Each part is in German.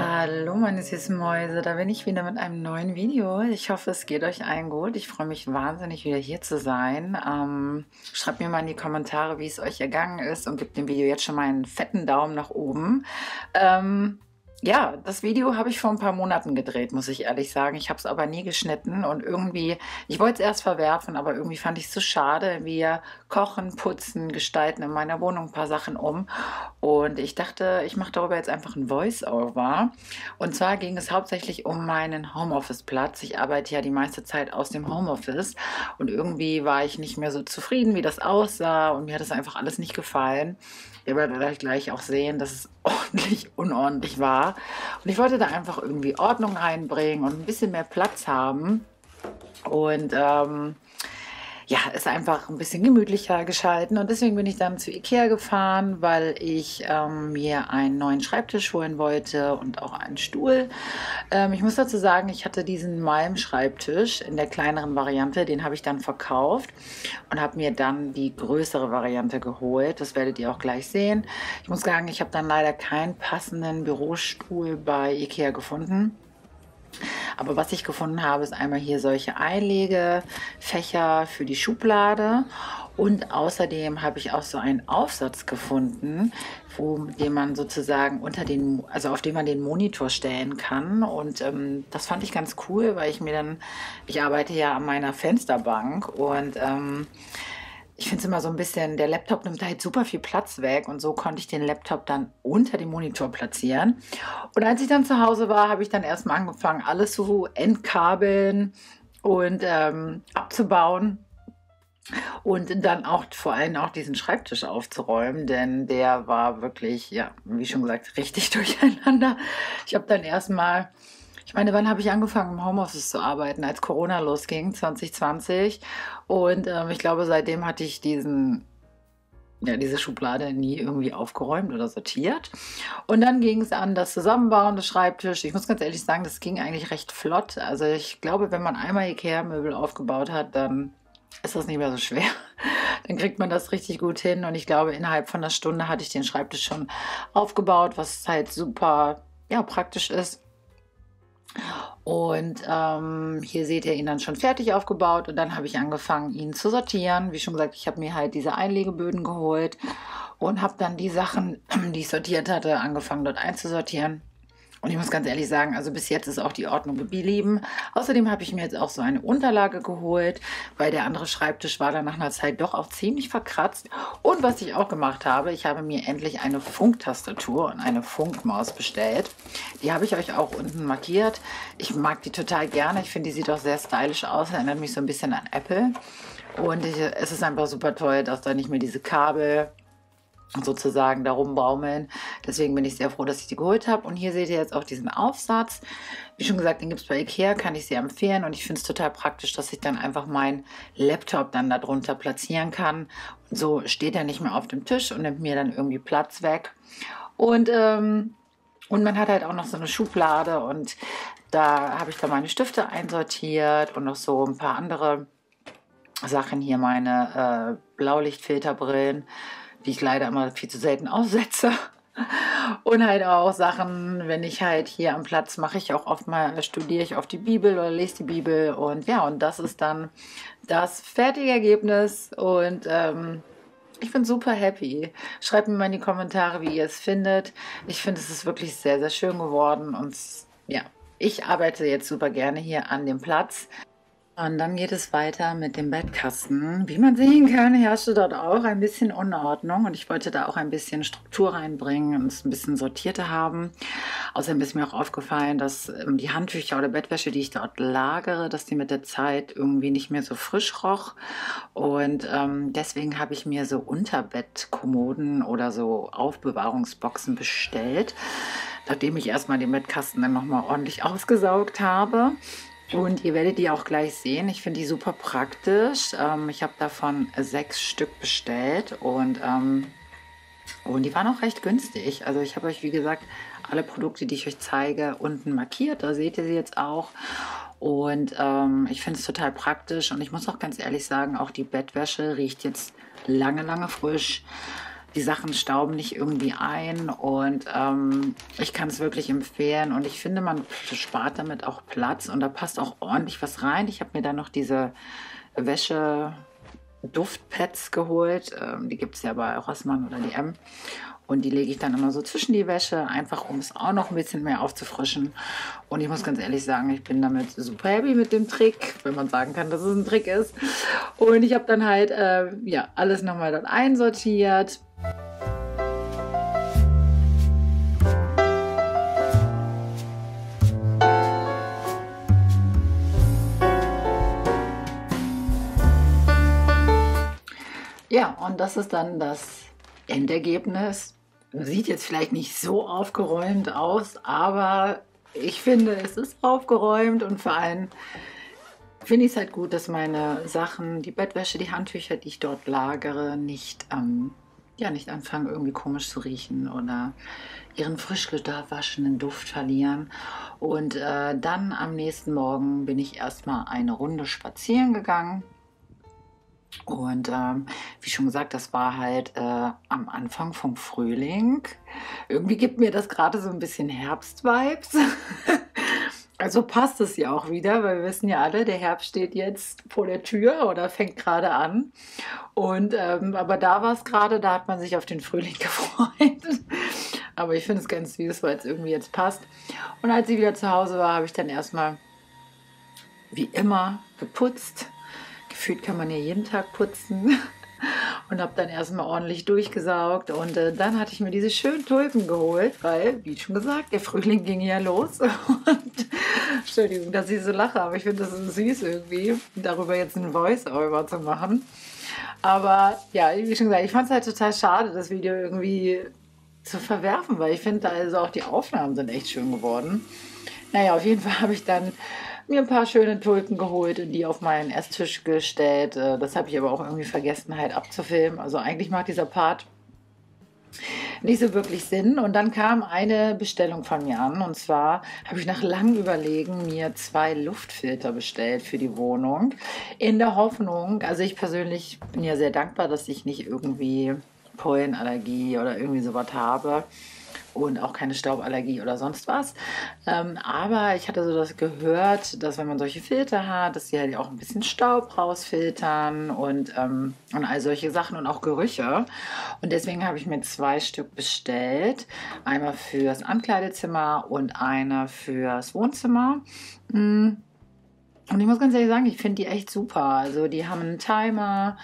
Hallo meine süßen Mäuse, da bin ich wieder mit einem neuen Video. Ich hoffe, es geht euch allen gut. Ich freue mich wahnsinnig, wieder hier zu sein. Schreibt mir mal in die Kommentare, wie es euch ergangen ist und gebt dem Video jetzt schon mal einen fetten Daumen nach oben. Ja, das Video habe ich vor ein paar Monaten gedreht, muss ich ehrlich sagen. Ich habe es aber nie geschnitten und irgendwie, ich wollte es erst verwerfen, aber irgendwie fand ich es so schade. Wir kochen, putzen, gestalten in meiner Wohnung ein paar Sachen um. Und ich dachte, ich mache darüber jetzt einfach ein Voice-Over. Und zwar ging es hauptsächlich um meinen Homeoffice-Platz. Ich arbeite ja die meiste Zeit aus dem Homeoffice und irgendwie war ich nicht mehr so zufrieden, wie das aussah und mir hat das einfach alles nicht gefallen. Ihr werdet gleich auch sehen, dass es ordentlich unordentlich war. Und ich wollte da einfach irgendwie Ordnung reinbringen und ein bisschen mehr Platz haben. Und ja, ist einfach ein bisschen gemütlicher geschalten und deswegen bin ich dann zu IKEA gefahren, weil ich mir einen neuen Schreibtisch holen wollte und auch einen Stuhl. Ich muss dazu sagen, ich hatte diesen Malm-Schreibtisch in der kleineren Variante, den habe ich dann verkauft und habe mir dann die größere Variante geholt. Das werdet ihr auch gleich sehen. Ich muss sagen, ich habe dann leider keinen passenden Bürostuhl bei IKEA gefunden. Aber was ich gefunden habe, ist einmal hier solche Einlegefächer für die Schublade und außerdem habe ich auch so einen Aufsatz gefunden, den man sozusagen also auf den man den Monitor stellen kann. Und das fand ich ganz cool, weil ich arbeite ja an meiner Fensterbank und ich finde es immer so ein bisschen, der Laptop nimmt halt super viel Platz weg und so konnte ich den Laptop dann unter dem Monitor platzieren. Und als ich dann zu Hause war, habe ich dann erstmal angefangen, alles zu entkabeln und abzubauen und dann auch vor allem auch diesen Schreibtisch aufzuräumen, denn der war wirklich, ja, wie schon gesagt, richtig durcheinander. Ich habe dann erstmal Ich meine, wann habe ich angefangen, im Homeoffice zu arbeiten? Als Corona losging, 2020. Und ich glaube, seitdem hatte ich diese Schublade nie irgendwie aufgeräumt oder sortiert. Und dann ging es an das Zusammenbauen des Schreibtisches. Ich muss ganz ehrlich sagen, das ging eigentlich recht flott. Also ich glaube, wenn man einmal IKEA-Möbel aufgebaut hat, dann ist das nicht mehr so schwer. Dann kriegt man das richtig gut hin. Und ich glaube, innerhalb von einer Stunde hatte ich den Schreibtisch schon aufgebaut, was halt super, ja, praktisch ist. Und hier seht ihr ihn dann schon fertig aufgebaut und dann habe ich angefangen, ihn zu sortieren. Wie schon gesagt, ich habe mir halt diese Einlegeböden geholt und habe dann die Sachen, die ich sortiert hatte, angefangen dort einzusortieren. Und ich muss ganz ehrlich sagen, also bis jetzt ist auch die Ordnung geblieben. Außerdem habe ich mir jetzt auch so eine Unterlage geholt, weil der andere Schreibtisch war dann nach einer Zeit doch auch ziemlich verkratzt. Und was ich auch gemacht habe, ich habe mir endlich eine Funktastatur und eine Funkmaus bestellt. Die habe ich euch auch unten markiert. Ich mag die total gerne. Ich finde, die sieht auch sehr stylisch aus. Erinnert mich so ein bisschen an Apple. Und es ist einfach super toll, dass da nicht mehr diese Kabel sozusagen darum baumeln. Deswegen bin ich sehr froh, dass ich die geholt habe. Und hier seht ihr jetzt auch diesen Aufsatz. Wie schon gesagt, den gibt es bei IKEA, kann ich sehr empfehlen. Und ich finde es total praktisch, dass ich dann einfach meinen Laptop dann darunter platzieren kann. Und so steht er nicht mehr auf dem Tisch und nimmt mir dann irgendwie Platz weg. Und man hat halt auch noch so eine Schublade und da habe ich dann meine Stifte einsortiert und noch so ein paar andere Sachen hier, meine Blaulichtfilterbrillen, die ich leider immer viel zu selten aussetze. Und halt auch Sachen, wenn ich halt hier am Platz mache ich auch oft mal, studiere ich oft die Bibel oder lese die Bibel und ja, und das ist dann das fertige Ergebnis und ich bin super happy. Schreibt mir mal in die Kommentare, wie ihr es findet. Ich finde, es ist wirklich sehr, sehr schön geworden und ja, ich arbeite jetzt super gerne hier an dem Platz. Und dann geht es weiter mit dem Bettkasten. Wie man sehen kann, herrschte dort auch ein bisschen Unordnung und ich wollte da auch ein bisschen Struktur reinbringen und es ein bisschen sortierter haben. Außerdem ist mir auch aufgefallen, dass die Handtücher oder Bettwäsche, die ich dort lagere, dass die mit der Zeit irgendwie nicht mehr so frisch roch. Und deswegen habe ich mir so Unterbettkommoden oder so Aufbewahrungsboxen bestellt, nachdem ich erstmal den Bettkasten dann nochmal ordentlich ausgesaugt habe. Und ihr werdet die auch gleich sehen. Ich finde die super praktisch. Ich habe davon 6 Stück bestellt und die waren auch recht günstig. Also ich habe euch, wie gesagt, alle Produkte, die ich euch zeige, unten markiert. Da seht ihr sie jetzt auch. Und ich finde es total praktisch. Und ich muss auch ganz ehrlich sagen, auch die Bettwäsche riecht jetzt lange, lange frisch. Die Sachen stauben nicht irgendwie ein und ich kann es wirklich empfehlen und ich finde, man spart damit auch Platz und da passt auch ordentlich was rein. Ich habe mir dann noch diese Wäsche Duftpads geholt. Die gibt es ja bei Rossmann oder DM. Und die lege ich dann immer so zwischen die Wäsche, einfach um es auch noch ein bisschen mehr aufzufrischen. Und ich muss ganz ehrlich sagen, ich bin damit super happy mit dem Trick, wenn man sagen kann, dass es ein Trick ist. Und ich habe dann halt ja, alles nochmal dort einsortiert. Ja, und das ist dann das Endergebnis. Sieht jetzt vielleicht nicht so aufgeräumt aus, aber ich finde, es ist aufgeräumt und vor allem finde ich es halt gut, dass meine Sachen, die Bettwäsche, die Handtücher, die ich dort lagere, nicht, ja, nicht anfangen irgendwie komisch zu riechen oder ihren frisch gewaschenen Duft verlieren. Und dann am nächsten Morgen bin ich erstmal eine Runde spazieren gegangen. Und wie schon gesagt, das war halt am Anfang vom Frühling. Irgendwie gibt mir das gerade so ein bisschen Herbst-Vibes. Also passt es ja auch wieder, weil wir wissen ja alle, der Herbst steht jetzt vor der Tür oder fängt gerade an. Und aber da war es gerade, da hat man sich auf den Frühling gefreut. Aber ich finde es ganz süß, weil es irgendwie jetzt passt. Und als ich wieder zu Hause war, habe ich dann erstmal wie immer geputzt. Gefühlt kann man ja jeden Tag putzen und habe dann erstmal ordentlich durchgesaugt und dann hatte ich mir diese schönen Tulpen geholt, weil, wie schon gesagt, der Frühling ging ja los und Entschuldigung, dass ich so lache, aber ich finde das so süß irgendwie, darüber jetzt ein Voice-Over zu machen. Aber ja, wie schon gesagt, ich fand es halt total schade, das Video irgendwie zu verwerfen, weil ich finde, also auch die Aufnahmen sind echt schön geworden. Naja, auf jeden Fall habe ich dann mir ein paar schöne Tulpen geholt und die auf meinen Esstisch gestellt. Das habe ich aber auch irgendwie vergessen halt abzufilmen. Also eigentlich macht dieser Part nicht so wirklich Sinn. Und dann kam eine Bestellung von mir an. Und zwar habe ich nach langem Überlegen mir 2 Luftfilter bestellt für die Wohnung. In der Hoffnung, also ich persönlich bin ja sehr dankbar, dass ich nicht irgendwie Pollenallergie oder irgendwie sowas habe. Und auch keine Stauballergie oder sonst was. Aber ich hatte so das gehört, dass wenn man solche Filter hat, dass die halt auch ein bisschen Staub rausfiltern und all solche Sachen und auch Gerüche. Und deswegen habe ich mir 2 Stück bestellt. Einmal fürs Ankleidezimmer und eine fürs Wohnzimmer. Und ich muss ganz ehrlich sagen, ich finde die echt super. Also die haben einen Timer,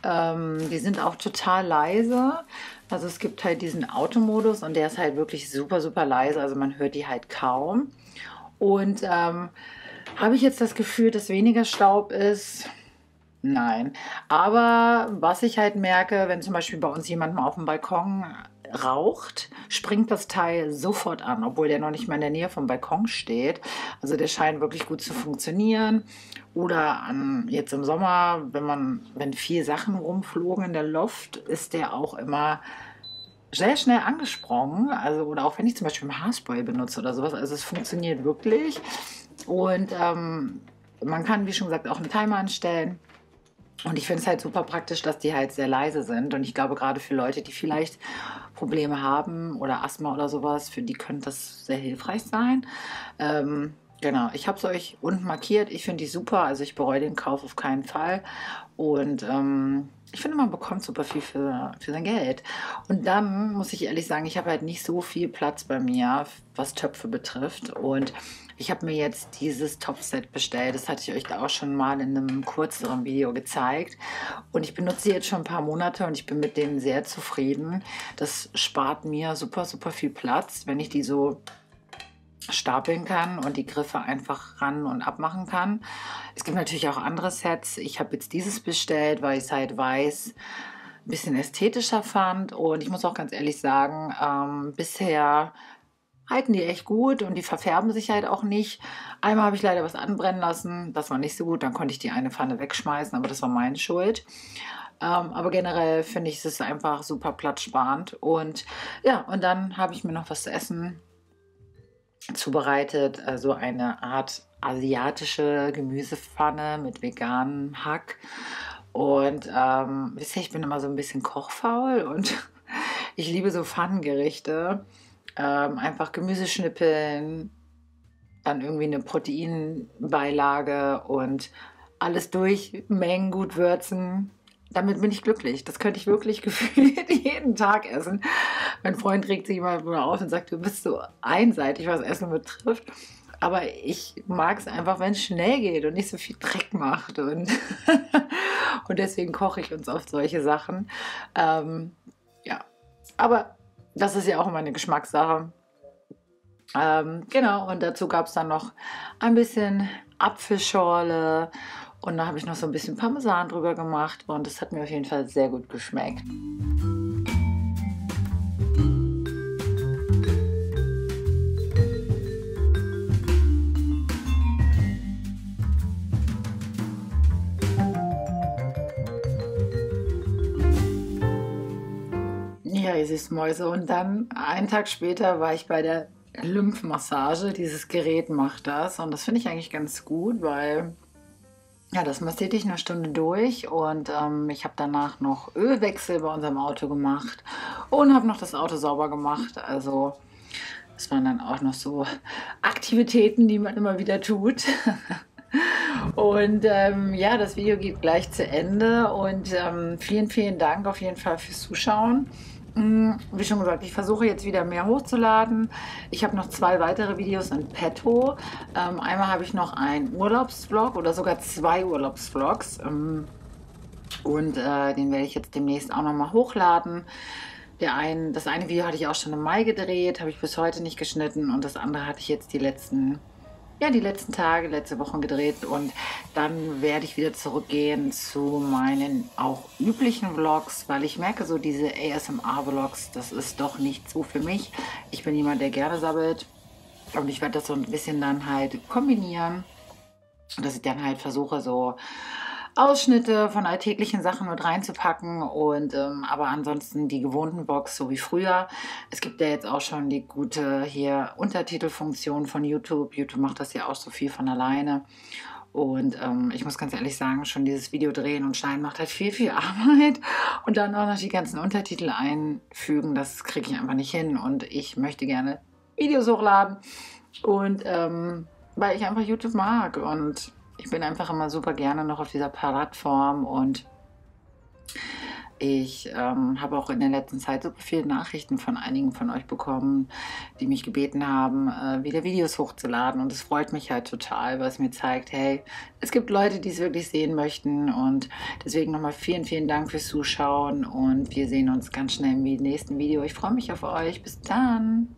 die sind auch total leise. Also es gibt halt diesen Automodus und der ist halt wirklich super, super leise. Also man hört die halt kaum. Und habe ich jetzt das Gefühl, dass weniger Staub ist? Nein. Aber was ich halt merke, wenn zum Beispiel bei uns jemand mal auf dem Balkon raucht, springt das Teil sofort an, obwohl der noch nicht mal in der Nähe vom Balkon steht. Also der scheint wirklich gut zu funktionieren. Oder jetzt im Sommer, wenn viel Sachen rumflogen in der Luft, ist der auch immer sehr schnell angesprungen. Also, oder auch wenn ich zum Beispiel ein Haarspray benutze oder sowas. Also es funktioniert wirklich. Und man kann, wie schon gesagt, auch einen Timer anstellen. Und ich finde es halt super praktisch, dass die halt sehr leise sind. Und ich glaube, gerade für Leute, die vielleicht Probleme haben oder Asthma oder sowas, für die könnte das sehr hilfreich sein. Genau, ich habe es euch unten markiert. Ich finde die super. Also ich bereue den Kauf auf keinen Fall. Und ich finde, man bekommt super viel für sein Geld. Und dann muss ich ehrlich sagen, ich habe halt nicht so viel Platz bei mir, was Töpfe betrifft. Und ich habe mir jetzt dieses Topfset bestellt. Das hatte ich euch da auch schon mal in einem kürzeren Video gezeigt. Und ich benutze sie jetzt schon ein paar Monate und ich bin mit denen sehr zufrieden. Das spart mir super, super viel Platz, wenn ich die so stapeln kann und die Griffe einfach ran und abmachen kann. Es gibt natürlich auch andere Sets. Ich habe jetzt dieses bestellt, weil ich es halt weiß, ein bisschen ästhetischer fand. Und ich muss auch ganz ehrlich sagen, bisher halten die echt gut und die verfärben sich halt auch nicht. Einmal habe ich leider was anbrennen lassen, das war nicht so gut, dann konnte ich die eine Pfanne wegschmeißen, aber das war meine Schuld. Aber generell finde ich es einfach super platzsparend. Und ja, und dann habe ich mir noch was zu essen zubereitet, also eine Art asiatische Gemüsepfanne mit veganem Hack. Und wisst ihr, ich bin immer so ein bisschen kochfaul und Ich liebe so Pfannengerichte. Einfach Gemüse schnippeln, dann irgendwie eine Proteinbeilage und alles durchmengen, gut würzen. Damit bin ich glücklich. Das könnte ich wirklich gefühlt jeden Tag essen. Mein Freund regt sich immer nur auf und sagt, du bist so einseitig, was Essen betrifft. Aber ich mag es einfach, wenn es schnell geht und nicht so viel Dreck macht. Und, und deswegen koche ich uns oft solche Sachen. Ja, aber das ist ja auch immer eine Geschmackssache. Genau, und dazu gab es dann noch ein bisschen Apfelschorle und da habe ich noch so ein bisschen Parmesan drüber gemacht und es hat mir auf jeden Fall sehr gut geschmeckt. Ja, ihr Süßmäuse. Und dann einen Tag später war ich bei der Lymphmassage. Dieses Gerät macht das und das finde ich eigentlich ganz gut, weil ja, das massiert dich eine Stunde durch und ich habe danach noch Ölwechsel bei unserem Auto gemacht und habe noch das Auto sauber gemacht. Also das waren dann auch noch so Aktivitäten, die man immer wieder tut. Und ja, das Video geht gleich zu Ende und vielen, vielen Dank auf jeden Fall fürs Zuschauen. Wie schon gesagt, ich versuche jetzt wieder mehr hochzuladen. Ich habe noch 2 weitere Videos in petto. Einmal habe ich noch einen Urlaubsvlog oder sogar 2 Urlaubsvlogs. Und den werde ich jetzt demnächst auch nochmal hochladen. Das eine Video hatte ich auch schon im Mai gedreht, habe ich bis heute nicht geschnitten. Und das andere hatte ich jetzt die letzten Tage, letzte Woche gedreht und dann werde ich wieder zurückgehen zu meinen auch üblichen Vlogs, weil ich merke so diese ASMR-Vlogs, das ist doch nicht so für mich. Ich bin jemand, der gerne sabbelt und ich werde das so ein bisschen dann halt kombinieren, dass ich dann halt versuche so Ausschnitte von alltäglichen Sachen mit reinzupacken und aber ansonsten die gewohnten Vlogs, so wie früher. Es gibt ja jetzt auch schon die gute hier Untertitelfunktion von YouTube. YouTube macht das ja auch so viel von alleine. Und ich muss ganz ehrlich sagen, schon dieses Video drehen und schneiden macht halt viel, viel Arbeit. Und dann auch noch die ganzen Untertitel einfügen, das kriege ich einfach nicht hin. Und ich möchte gerne Videos hochladen. Und weil ich einfach YouTube mag und ich bin einfach immer super gerne noch auf dieser Plattform und ich habe auch in der letzten Zeit super viele Nachrichten von einigen von euch bekommen, die mich gebeten haben, wieder Videos hochzuladen und es freut mich halt total, weil es mir zeigt, hey, es gibt Leute, die es wirklich sehen möchten und deswegen nochmal vielen, vielen Dank fürs Zuschauen und wir sehen uns ganz schnell im nächsten Video. Ich freue mich auf euch. Bis dann!